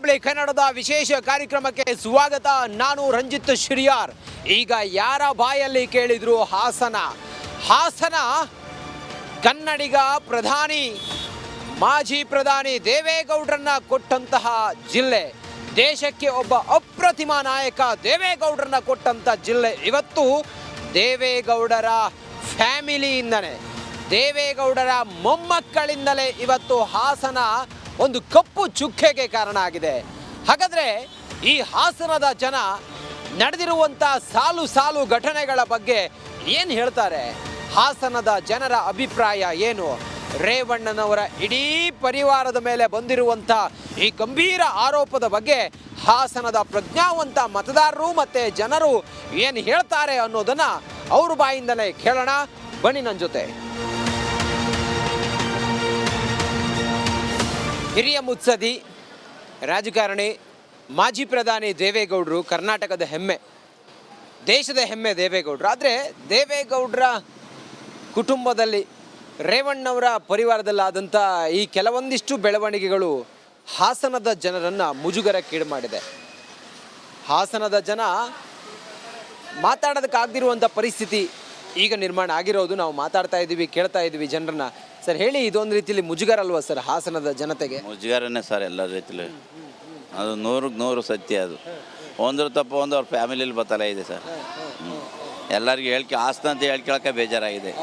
ಹುಬ್ಳಿ ಕನ್ನಡದ ವಿಶೇಷ ಕಾರ್ಯಕ್ರಮಕ್ಕೆ ಸ್ವಾಗತ. ನಾನು ರಂಜಿತ್ ಶಿರಿಯಾರ್. ಈಗ ಯಾರ ಬಾಯಲ್ಲಿ ಕೇಳಿದ್ರು ಹಾಸನ ಕನ್ನಡಿಗ ಪ್ರಧಾನಿ ಮಾಜಿ ಪ್ರಧಾನಿ ದೇವೇಗೌಡರನ್ನ ಕೊಟ್ಟಂತಹ ಜಿಲ್ಲೆ, ದೇಶಕ್ಕೆ ಒಬ್ಬ ಅಪ್ರತಿಮ ನಾಯಕ ದೇವೇಗೌಡರನ್ನ ಕೊಟ್ಟಂತ ಜಿಲ್ಲೆ. ಇವತ್ತು ದೇವೇಗೌಡರ ಫ್ಯಾಮಿಲಿಯಿಂದಲೇ, ದೇವೇಗೌಡರ ಮೊಮ್ಮಕ್ಕಳಿಂದಲೇ ಇವತ್ತು ಹಾಸನ ಒಂದು ಕಪ್ಪು ಚುಕ್ಕೆಗೆ ಕಾರಣ ಆಗಿದೆ. ಹಾಗಾದರೆ ಈ ಹಾಸನದ ಜನ ನಡೆದಿರುವಂಥ ಸಾಲು ಘಟನೆಗಳ ಬಗ್ಗೆ ಏನು ಹೇಳ್ತಾರೆ? ಹಾಸನದ ಜನರ ಅಭಿಪ್ರಾಯ ಏನು? ರೇವಣ್ಣನವರ ಇಡೀ ಪರಿವಾರದ ಮೇಲೆ ಬಂದಿರುವಂಥ ಈ ಗಂಭೀರ ಆರೋಪದ ಬಗ್ಗೆ ಹಾಸನದ ಪ್ರಜ್ಞಾವಂತ ಮತದಾರರು ಮತ್ತು ಜನರು ಏನು ಹೇಳ್ತಾರೆ ಅನ್ನೋದನ್ನು ಅವ್ರ ಬಾಯಿಂದಲೇ ಕೇಳೋಣ. ಬನ್ನಿ ನನ್ನ ಜೊತೆ. ಹಿರಿಯ ಮುತ್ಸದಿ, ರಾಜಕಾರಣಿ, ಮಾಜಿ ಪ್ರಧಾನಿ ದೇವೇಗೌಡರು ಕರ್ನಾಟಕದ ಹೆಮ್ಮೆ, ದೇಶದ ಹೆಮ್ಮೆ ದೇವೇಗೌಡರು. ಆದರೆ ದೇವೇಗೌಡರ ಕುಟುಂಬದಲ್ಲಿ, ರೇವಣ್ಣವರ ಪರಿವಾರದಲ್ಲಾದಂಥ ಈ ಕೆಲವೊಂದಿಷ್ಟು ಬೆಳವಣಿಗೆಗಳು ಹಾಸನದ ಜನರನ್ನು ಮುಜುಗರಕ್ಕೀಡು ಮಾಡಿದೆ. ಹಾಸನದ ಜನ ಮಾತಾಡೋದಕ್ಕಾಗದಿರುವಂಥ ಪರಿಸ್ಥಿತಿ ಈಗ ನಿರ್ಮಾಣ ಆಗಿರೋದು ನಾವು ಮಾತಾಡ್ತಾ ಇದ್ದೀವಿ, ಕೇಳ್ತಾ ಇದ್ದೀವಿ ಜನರನ್ನ. ಸರ್ ಹೇಳಿ, ಇದೊಂದು ರೀತಿಯಲ್ಲಿ ಮುಜುಗರ ಅಲ್ವಾ ಸರ್ ಹಾಸನದ ಜನತೆಗೆ? ಮುಜುಗರನೇ ಸರ್, ಎಲ್ಲ ರೀತಿಲಿ ಅದು 100% ಸತ್ಯ. ಅದು ಒಂದ್ರ ತಪ್ಪು ಒಂದು ಅವ್ರ ಫ್ಯಾಮಿಲಿಲಿ ಬತ್ತಲ ಇದೆ ಸರ್. ಎಲ್ಲರಿಗೂ ಹಾಸನ ಅಂತ ಹೇಳ್ಕೊಳಕ್ಕೆ ಬೇಜಾರಾಗಿದೆ.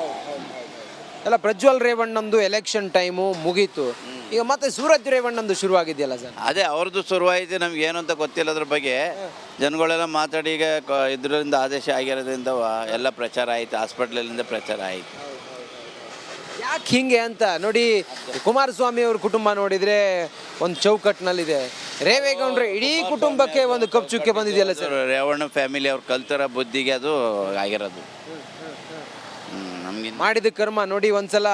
ಎಲ್ಲ ಪ್ರಜ್ವಲ್ ರೇವಣ್ಣಂದು ಎಲೆಕ್ಷನ್ ಟೈಮು ಮುಗೀತು, ಈಗ ಮತ್ತೆ ಸೂರಜ್ ರೇವಣ್ಣಂದು ಶುರುವಾಗಿದೆಯಲ್ಲ ಸರ್? ಅದೇ ಅವ್ರದ್ದು ಶುರುವಾಯಿತು, ನಮ್ಗೆ ಏನು ಅಂತ ಗೊತ್ತಿಲ್ಲ ಅದ್ರ ಬಗ್ಗೆ. ಜನಗಳೆಲ್ಲ ಮಾತಾಡಿ ಈಗ ಇದರಿಂದ ಆದೇಶ ಆಗಿರೋದ್ರಿಂದ ಎಲ್ಲ ಪ್ರಚಾರ ಆಯಿತು, ಹಾಸ್ಪಿಟ್ಲಿಂದ ಪ್ರಚಾರ ಆಯಿತು. ಯಾಕೆ ಹಿಂಗೆ ಅಂತ ನೋಡಿ, ಕುಮಾರಸ್ವಾಮಿ ಅವ್ರ ಕುಟುಂಬ ನೋಡಿದರೆ ಒಂದು ಚೌಕಟ್ಟಿನಲ್ಲಿದೆ, ರೇವೇಗೌಡರ ಇಡೀ ಕುಟುಂಬಕ್ಕೆ ಒಂದು ಕಪ್ಪು ಚುಕ್ಕೆ ಬಂದಿದೆಯಲ್ಲ ಸರ್? ರೇವಣ್ಣ ಫ್ಯಾಮಿಲಿ ಅವ್ರ ಕಲ್ತರ ಬುದ್ಧಿಗೆ ಅದು ಆಗಿರೋದು. ನಮಗೆ ಮಾಡಿದ ಕರ್ಮ ನೋಡಿ. ಒಂದ್ಸಲ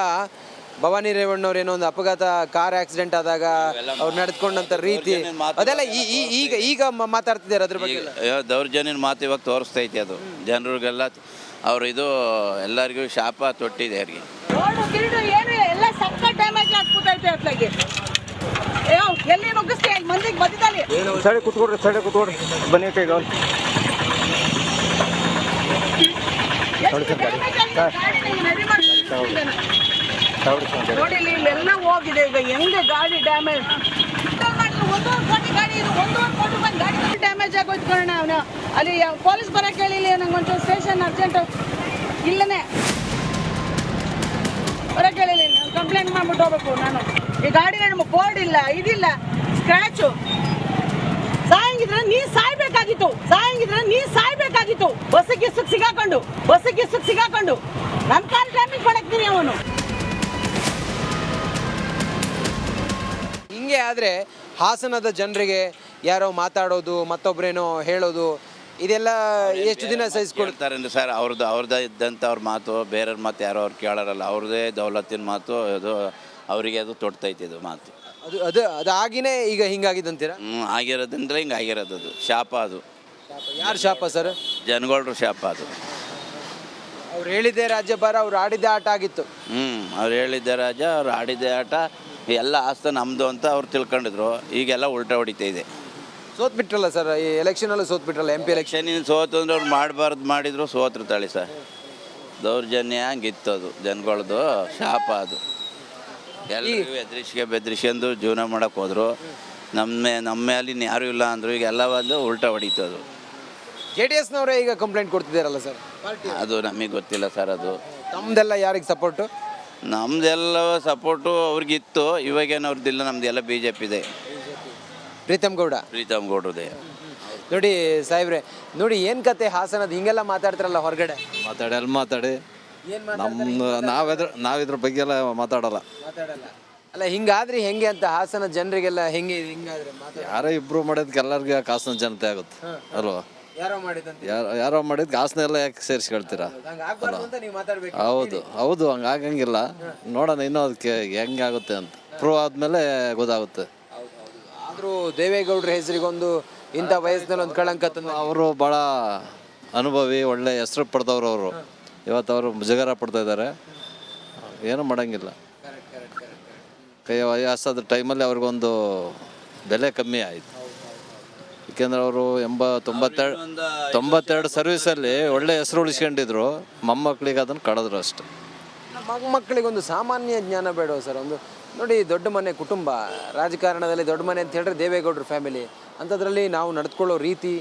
ಭವಾನಿ ರೇವಣ್ಣವ್ರು ಏನೋ ಒಂದು ಅಪಘಾತ, ಕಾರ್ ಆಕ್ಸಿಡೆಂಟ್ ಆದಾಗ ಅವ್ರು ನಡೆದುಕೊಂಡಂತ ರೀತಿ ಅದೆಲ್ಲ ಈಗ ಮಾತಾಡ್ತಿದ್ದಾರೆ ಅದ್ರ ಬಗ್ಗೆ. ದೌರ್ಜನ್ಯನ ಮಾತು ಇವಾಗ ತೋರಿಸ್ತೈತಿ ಅದು ಜನರಿಗೆಲ್ಲ. ಅವ್ರು ಇದು ಎಲ್ಲರಿಗೂ ಶಾಪ ತೊಟ್ಟಿದೆ ಅವ್ರಿಗೆ. ಎಲ್ಲ ಸಕ್ಕ ಡ್ಯಾಮೇಜ್ ಆಗ್ಬಿಟ್ಟೈತೆ ಅತ್ಲಾಗೆ. ಎಲ್ಲಿ ನುಗ್ಗಿಸ್ತೀಯ ಮಂದಿಗೆ ಮಧ್ಯದಲ್ಲಿ? ಸೈಡ್ ಕೂತ್ಕೊಡ್ರಿ ಬನ್ನಿ ಕೈಗ ನೋಡಿ ಇಲ್ಲೆಲ್ಲ ಹೋಗಿದೆ. ಈಗ ಹೆಂಗೆ ಗಾಡಿ ಡ್ಯಾಮೇಜ್, 1.5 ಕೋಟಿ ಗಾಡಿ, 1.5 ಕೋಟಿ ರೂಪಾಯಿ ಗಾಡಿ ಡ್ಯಾಮೇಜ್ ಆಗೋಯ್ತು ಕಣ. ಅವನು ಅಲ್ಲಿ ಪೊಲೀಸ್ ಬರಕ್ಕೆ ಹೇಳಿಲ್ಲ, ನಂಗೆ ಒಂಚೂರು ಸ್ಟೇಷನ್ ಅರ್ಜೆಂಟ್ ಇಲ್ಲನೇ ಬರಕ್ಕೆ ಹೇಳಿಲ್ಲ. ಕಂಪ್ಲೇಂಟ್ ಮಾಡ್ಬಿಟ್ಟು ಹೋಗ್ಬೇಕು ನಾನು. ಈ ಗಾಡಿ ಬೋರ್ಡ್ ಇಲ್ಲ, ಇದಿಲ್ಲ, ಸ್ಕ್ರಾಚು. ಸಾಯಂಗಿದ್ರೆ ನೀ ಸಾಯ್ಬೇಕಾಗಿತ್ತು. ಬಸ್ಸಿಗೆ ಸಿಗಾಕೊಂಡು ನನ್ನ ಕಾಲ್ ಡ್ಯಾಮೇಜ್ ಮಾಡಕ್ತೀನಿ ಅವನು. ಹಿಂಗೆ ಆದರೆ ಹಾಸನದ ಜನರಿಗೆ ಯಾರೋ ಮಾತಾಡೋದು, ಮತ್ತೊಬ್ಬರೇನೋ ಹೇಳೋದು, ಇದೆಲ್ಲ ಎಷ್ಟು ದಿನ ಸಹಿಸ್ಕೊಳ್ತಾರೆ ಅಂದ್ರೆ ಸರ್? ಅವ್ರದ್ದೇ ಇದ್ದಂಥ ಅವ್ರ ಮಾತು, ಬೇರೆಯವ್ರ ಮಾತು ಯಾರೋ ಅವ್ರು ಕೇಳೋರಲ್ಲ. ಅವ್ರದ್ದೇ ದೌಲತ್ತಿನ ಮಾತು, ಅದು ಅವರಿಗೆ ಅದು ತೊಡ್ತೈತೆ ಇದು ಮಾತು. ಅದಾಗಿನೇ ಈಗ ಹಿಂಗಾಗಿದ್ದಂತೀರಾ? ಆಗಿರೋದ್ರಿಂದ ಹಿಂಗೆ ಆಗಿರೋದು. ಅದು ಶಾಪ. ಅದು ಯಾರು ಶಾಪ ಸರ್? ಜನಗಳ್ರು ಶಾಪ ಅದು. ಅವ್ರು ಹೇಳಿದ್ದೆ ರಾಜ್ಯಭಾರ, ಅವ್ರು ಆಡಿದ್ದೆ ಆಟ ಆಗಿತ್ತು. ಅವ್ರು ಹೇಳಿದ್ದೆ ರಾಜ, ಅವ್ರು ಆಡಿದ್ದೆ ಆಟ, ಎಲ್ಲ ಆಸ್ತಿ ನಮ್ಮದು ಅಂತ ಅವ್ರು ತಿಳ್ಕೊಂಡಿದ್ರು. ಈಗೆಲ್ಲ ಉಲ್ಟಾ ಹೊಡಿತಾ ಇದೆ. ಸೋತ್ ಬಿಟ್ರಲ್ಲ ಸರ್ ಈ ಎಲೆಕ್ಷನಲ್ಲೂ, ಸೋತ್ ಬಿಟ್ರಲ್ಲ MP ಎಲೆಕ್ಷನ್. ಸೋತು ಅಂದ್ರೆ ಅವ್ರು ಮಾಡಬಾರ್ದು ಮಾಡಿದ್ರು, ಸೋತ್ರು ತಾಳಿ ಸರ್. ದೌರ್ಜನ್ಯ ಹಂಗಿತ್ತು, ಅದು ಜನಗಳದ್ದು ಶಾಪ. ಅದು ಎಲ್ಲರಿಗೂ ಬೆದರಿಸ್ಕೊಂಡು ಜೀವನ ಮಾಡೋಕೆ ಹೋದ್ರು. ನಮ್ಮ ಮೇಲೆ ಯಾರೂ ಇಲ್ಲ ಅಂದರು. ಈಗ ಎಲ್ಲ ಒಂದು ಉಲ್ಟಾ ಹೊಡಿತು. ಅದು JDSನವರೇ ಈಗ ಕಂಪ್ಲೇಂಟ್ ಕೊಡ್ತಿದ್ದಾರಲ್ಲ ಸರ್? ಅದು ನಮಗೆ ಗೊತ್ತಿಲ್ಲ ಸರ್. ಅದು ತಮ್ಮದೆಲ್ಲ ಯಾರಿಗೆ ಸಪೋರ್ಟು? ನಮ್ದೆಲ್ಲ ಸಪೋರ್ಟು ಅವ್ರಿಗಿತ್ತು, ಇವಾಗೇನು ಅವ್ರದ್ದಿಲ್ಲ. ನಮ್ದೆಲ್ಲ BJP ಇದೆ, ಪ್ರೀತಮ್ ಗೌಡ್ರದೇ. ನೋಡಿ ಸಾಹೇಬ್ರೆ, ನೋಡಿ ಏನು ಕತೆ ಹಾಸನದ ಹಿಂಗೆಲ್ಲ ಮಾತಾಡ್ತಾರಲ್ಲ ಹೊರಗಡೆ? ಮಾತಾಡಿ ನಾವಿದ್ರ ಬಗ್ಗೆ ಎಲ್ಲ ಮಾತಾಡಲ್ಲ. ಅಲ್ಲ ಹಿಂಗಾದ್ರೆ ಹೆಂಗೆ ಅಂತ ಹಾಸನ ಜನರಿಗೆಲ್ಲ ಹೆಂಗೆ ಹಿಂಗಾದ್ರೆ ಯಾರೋ ಇಬ್ರು ಮಾಡಿದ್ಕೆ ಎಲ್ಲರಿಗೂ ಯಾಕೆ ಹಾಸನ ಜನತೆ ಆಗುತ್ತೆ ಅಲ್ವಾ? ಯಾರೋ ಮಾಡಿದ್ಕೆ ಹಾಸನ ಎಲ್ಲ ಯಾಕೆ ಸೇರಿಸ್ಕೊಳ್ತೀರಾ? ಹೌದು ಹಂಗಾಗಂಗಿಲ್ಲ. ನೋಡೋಣ ಇನ್ನೂ ಅದಕ್ಕೆ ಹೆಂಗಾಗುತ್ತೆ ಅಂತ ಪ್ರೂವ್ ಆದ್ಮೇಲೆ ಗೊತ್ತಾಗುತ್ತೆ. ಆದರೂ ದೇವೇಗೌಡರ ಹೆಸರಿಗೊಂದು ಇಂಥ ವಯಸ್ಸಿನಲ್ಲಿ ಒಂದು ಕಳಂಕ ತಂದು ಅವರು ಭಾಳ ಅನುಭವಿ, ಒಳ್ಳೆ ಹೆಸರು ಪಡೆದವರು. ಅವರು ಇವತ್ತು ಅವರು ಮುಜುಗರ ಪಡ್ತಾ ಇದ್ದಾರೆ. ಏನೂ ಮಾಡೋಂಗಿಲ್ಲ. ಕೈ ವಯಸ್ಸಾದ ಟೈಮಲ್ಲಿ ಅವ್ರಿಗೊಂದು ಬೆಲೆ ಕಮ್ಮಿ ಆಯಿತು. ಯಾಕೆಂದ್ರೆ ಅವರು 92 ಸರ್ವಿಸಲ್ಲಿ ಒಳ್ಳೆ ಹೆಸರು ಉಳಿಸ್ಕೊಂಡಿದ್ರು. ಮೊಮ್ಮಕ್ಕಳಿಗೆ ಅದನ್ನು ಕಳೆದ್ರು ಅಷ್ಟೆ. ಮಕ್ಕಳಿಗೊಂದು ಸಾಮಾನ್ಯ ಜ್ಞಾನ ಬೇಡ ಸರ್. ಒಂದು ನೋಡಿ, ದೊಡ್ಡ ಮನೆ ಕುಟುಂಬ, ರಾಜಕಾರಣದಲ್ಲಿ ದೊಡ್ಡ ಮನೆ ಅಂತ ಹೇಳಿದ್ರೆ ದೇವೇಗೌಡರ ಫ್ಯಾಮಿಲಿ, ಅಂಥದ್ರಲ್ಲಿ ನಾವು ನಡೆದುಕೊಳ್ಳೋ ರೀತಿ,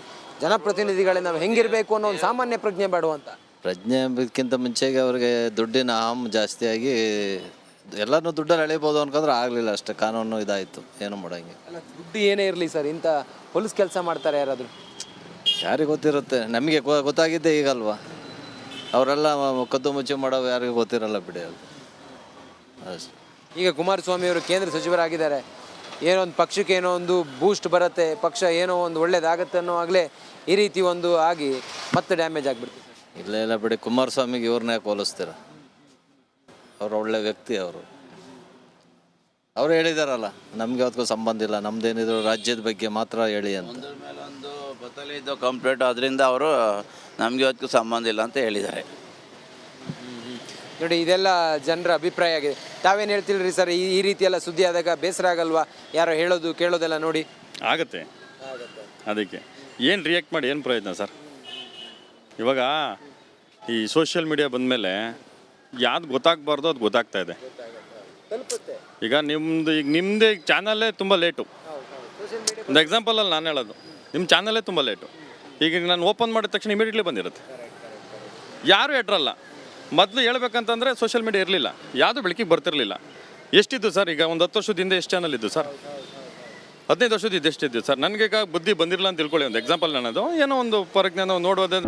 ಜನಪ್ರತಿನಿಧಿಗಳೇ ನಾವು ಹೆಂಗಿರಬೇಕು ಅನ್ನೋ ಒಂದು ಸಾಮಾನ್ಯ ಪ್ರಜ್ಞೆ ಬೇಡ ಅಂತ. ಪ್ರಜ್ಞೆ ಎಂಬುದಕ್ಕಿಂತ ಮುಂಚೆಗೆ ಅವ್ರಿಗೆ ದುಡ್ಡಿನ ಆಮ್ ಜಾಸ್ತಿಯಾಗಿ ಎಲ್ಲನೂ ದುಡ್ಡಲ್ಲಿ ಎಳಿಬೋದು ಅನ್ಕೊಂಡ್ರೆ ಆಗಲಿಲ್ಲ ಅಷ್ಟೇ. ಕಾನೂನು ಇದಾಯಿತು, ಏನು ಮಾಡೋಂಗೆ. ದುಡ್ಡು ಏನೇ ಇರಲಿ ಸರ್, ಇಂಥ ಹೊಲಸು ಕೆಲಸ ಮಾಡ್ತಾರೆ ಯಾರಾದರೂ? ಯಾರಿಗೆ ಗೊತ್ತಿರುತ್ತೆ? ನಮಗೆ ಗೊತ್ತಾಗಿದ್ದೆ ಈಗಲ್ವಾ. ಅವರೆಲ್ಲ ಕದ್ದು ಮುಚ್ಚಿ ಮಾಡೋವು ಯಾರಿಗೂ ಗೊತ್ತಿರಲ್ಲ ಬಿಡಿ ಅದು ಅಷ್ಟೇ. ಈಗ ಕುಮಾರಸ್ವಾಮಿ ಅವರು ಕೇಂದ್ರ ಸಚಿವರಾಗಿದ್ದಾರೆ, ಏನೋ ಒಂದು ಪಕ್ಷಕ್ಕೆ ಏನೋ ಒಂದು ಬೂಸ್ಟ್ ಬರುತ್ತೆ, ಪಕ್ಷ ಏನೋ ಒಂದು ಒಳ್ಳೇದಾಗತ್ತೆ ಅನ್ನೋ ಆಗಲೇ ಈ ರೀತಿ ಒಂದು ಆಗಿ ಮತ್ತೆ ಡ್ಯಾಮೇಜ್ ಆಗಿಬಿಡ್ತೀವಿ. ಇಲ್ಲ ಬಿಡಿ, ಕುಮಾರಸ್ವಾಮಿಗೆ ಇವ್ರನ್ನ ಯಾಕೆ ಹೋಲಿಸ್ತೀರ? ಅವರು ಒಳ್ಳೆ ವ್ಯಕ್ತಿ. ಅವರು ಹೇಳಿದಾರಲ್ಲ, ನಮಗೆ ಅದಕ್ಕೂ ಸಂಬಂಧ ಇಲ್ಲ, ನಮ್ದೇನಿದ್ರು ರಾಜ್ಯದ ಬಗ್ಗೆ ಮಾತ್ರ ಹೇಳಿ ಅಂತ. ಒಂದ್ರ ಮೇಲೆ ಒಂದು ಬತ್ತಲಿದ್ದು ಕಂಪ್ಲೀಟ್, ಅದರಿಂದ ಅವರು ನಮಗೆ ಅದಕ್ಕೂ ಸಂಬಂಧ ಇಲ್ಲ ಅಂತ ಹೇಳಿದ್ದಾರೆ. ನೋಡಿ, ಇದೆಲ್ಲ ಜನರ ಅಭಿಪ್ರಾಯ ಆಗಿದೆ. ತಾವೇನು ಹೇಳ್ತಿಲ್ರಿ ಸರ್? ಈ ರೀತಿ ಎಲ್ಲ ಸುದ್ದಿ ಆದಾಗ ಬೇಸರ ಆಗಲ್ವಾ? ಯಾರೋ ಹೇಳೋದು ಕೇಳೋದೆಲ್ಲ ನೋಡಿ ಆಗುತ್ತೆ. ಅದಕ್ಕೆ ಏನು ರಿಯಾಕ್ಟ್ ಮಾಡಿ ಏನು ಪ್ರಯೋಜನ ಸರ್? ಇವಾಗ ಈ ಸೋಷಿಯಲ್ ಮೀಡಿಯಾ ಬಂದಮೇಲೆ ಯಾವ್ದು ಗೊತ್ತಾಗಬಾರ್ದು ಅದು ಗೊತ್ತಾಗ್ತಾ ಇದೆ. ಈಗ ನಿಮ್ಮದೇ ಚಾನಲ್ಲೇ ತುಂಬ ಲೇಟು. ಒಂದು ಎಕ್ಸಾಂಪಲಲ್ಲಿ ನಾನು ಹೇಳೋದು, ನಿಮ್ಮ ಚಾನಲ್ಲೇ ತುಂಬ ಲೇಟು. ಈಗ ನಾನು ಓಪನ್ ಮಾಡಿದ ತಕ್ಷಣ ಇಮಿಡಿಯೇಟ್ಲಿ ಬಂದಿರುತ್ತೆ. ಯಾರೂ ಎಡ್ರಲ್ಲ. ಮೊದಲು ಹೇಳ್ಬೇಕಂತಂದರೆ ಸೋಷಿಯಲ್ ಮೀಡಿಯಾ ಇರಲಿಲ್ಲ, ಯಾವುದು ಬೆಳಕಿಗೆ ಬರ್ತಿರಲಿಲ್ಲ. ಎಷ್ಟಿದ್ದು ಸರ್? ಈಗ ಒಂದು 10 ವರ್ಷದ ಎಷ್ಟು ಚಾನಲ್ ಇದ್ದು ಸರ್? 15 ವರ್ಷದ ಎಷ್ಟಿದ್ದು ಸರ್? ನನಗೆ ಈಗ ಬುದ್ಧಿ ಬಂದಿರಲ್ಲ ಅಂತ ತಿಳ್ಕೊಳ್ಳಿ. ಒಂದು ಎಕ್ಸಾಂಪಲ್ ನನ್ನದು, ಏನೋ ಒಂದು ಪರಿಜ್ಞಾನ ನೋಡೋದೇ.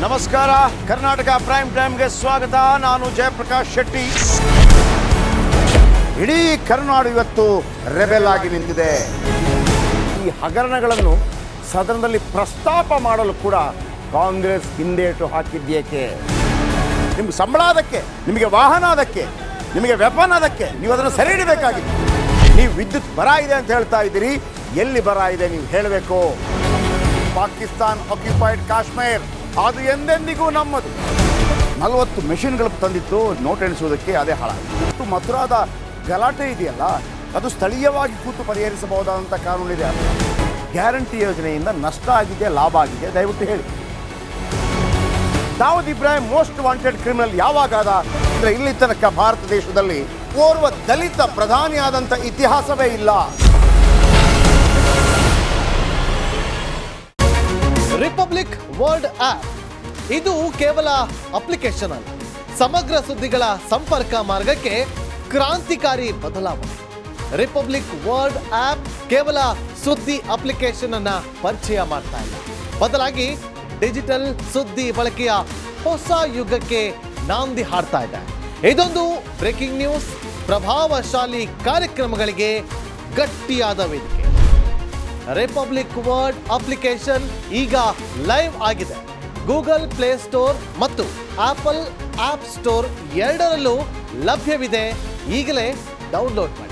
ನಮಸ್ಕಾರ, ಕರ್ನಾಟಕ ಪ್ರೈಮ್ ಟೈಮ್ಗೆ ಸ್ವಾಗತ. ನಾನು ಜಯಪ್ರಕಾಶ್ ಶೆಟ್ಟಿ. ಇಡೀ ಕರ್ನಾಡು ಇವತ್ತು ರೆಬೆಲ್ ಆಗಿ ನಿಂತಿದೆ. ಈ ಹಗರಣಗಳನ್ನು ಸದನದಲ್ಲಿ ಪ್ರಸ್ತಾಪ ಮಾಡಲು ಕೂಡ ಕಾಂಗ್ರೆಸ್ ಹಿಂದೇಟು ಹಾಕಿದ್ದೇಕೆ? ನಿಮ್ಗೆ ಸಂಬಳ ಅದಕ್ಕೆ, ನಿಮಗೆ ವಾಹನ ಅದಕ್ಕೆ, ನಿಮಗೆ ವೆಪನ್ ಅದಕ್ಕೆ, ನೀವು ಅದನ್ನು ಸೆರೆ ಹಿಡಿಬೇಕಾಗಿತ್ತು. ನೀವು ವಿದ್ಯುತ್ ಬರ ಇದೆ ಅಂತ ಹೇಳ್ತಾ ಇದ್ದೀರಿ, ಎಲ್ಲಿ ಬರ ಇದೆ ನೀವು ಹೇಳಬೇಕು. ಪಾಕಿಸ್ತಾನ್ ಆಕ್ಯುಪೈಡ್ ಕಾಶ್ಮೀರ್ ಅದು ಎಂದೆಂದಿಗೂ ನಮ್ಮದು. 40 ಮೆಷಿನ್ಗಳು ತಂದಿತ್ತು ನೋಟ್ ಎಣಿಸುವುದಕ್ಕೆ, ಅದೇ ಹಾಳಾಗಿದೆ. ಮಥುರಾದ ಗಲಾಟೆ ಇದೆಯಲ್ಲ, ಅದು ಸ್ಥಳೀಯವಾಗಿ ಕೂತು ಪರಿಹರಿಸಬಹುದಾದಂಥ ಕಾನೂನಿದೆ. ಗ್ಯಾರಂಟಿ ಯೋಜನೆಯಿಂದ ನಷ್ಟ ಆಗಿದೆ, ಲಾಭ ಆಗಿದೆ, ದಯವಿಟ್ಟು ಹೇಳಿ. Dawood Ibrahim most wanted criminal ಯಾವಾಗಾದ ಅಂದರೆ ಇಲ್ಲಿ ತನಕ ಭಾರತ ದೇಶದಲ್ಲಿ ಓರ್ವ ದಲಿತ ಪ್ರಧಾನಿಯಾದಂಥ ಇತಿಹಾಸವೇ ಇಲ್ಲ. ರಿಪಬ್ಲಿಕ್ ವರ್ಲ್ಡ್ ಆಪ್ ಇದು ಕೇವಲ ಅಪ್ಲಿಕೇಶನ್ ಅಲ್ಲ, ಸಮಗ್ರ ಸುದ್ದಿಗಳ ಸಂಪರ್ಕ ಮಾರ್ಗಕ್ಕೆ ಕ್ರಾಂತಿಕಾರಿ ಬದಲಾವಣೆ. ರಿಪಬ್ಲಿಕ್ ವರ್ಲ್ಡ್ ಆಪ್ ಕೇವಲ ಸುದ್ದಿ ಅಪ್ಲಿಕೇಶನ್ ಅನ್ನ ಪರಿಚಯ ಮಾಡ್ತಾ ಇಲ್ಲ, ಬದಲಾಗಿ ಡಿಜಿಟಲ್ ಸುದ್ದಿ ಬಳಕೆಯ ಹೊಸ ಯುಗಕ್ಕೆ ನಾಂದಿ ಹಾಡ್ತಾ ಇದೆ. ಇದೊಂದು ಬ್ರೇಕಿಂಗ್ ನ್ಯೂಸ್, ಪ್ರಭಾವಶಾಲಿ ಕಾರ್ಯಕ್ರಮಗಳಿಗೆ ಗಟ್ಟಿಯಾದ ವೇದಿಕೆ. ರಿಪಬ್ಲಿಕ್ ವರ್ಲ್ಡ್ ಅಪ್ಲಿಕೇಶನ್ ಈಗ ಲೈವ್ ಆಗಿದೆ. ಗೂಗಲ್ ಪ್ಲೇ ಸ್ಟೋರ್ ಮತ್ತು ಆಪಲ್ ಆಪ್ ಸ್ಟೋರ್ ಎರಡರಲ್ಲೂ ಲಭ್ಯವಿದೆ. ಈಗಲೇ ಡೌನ್ಲೋಡ್ ಮಾಡಿ.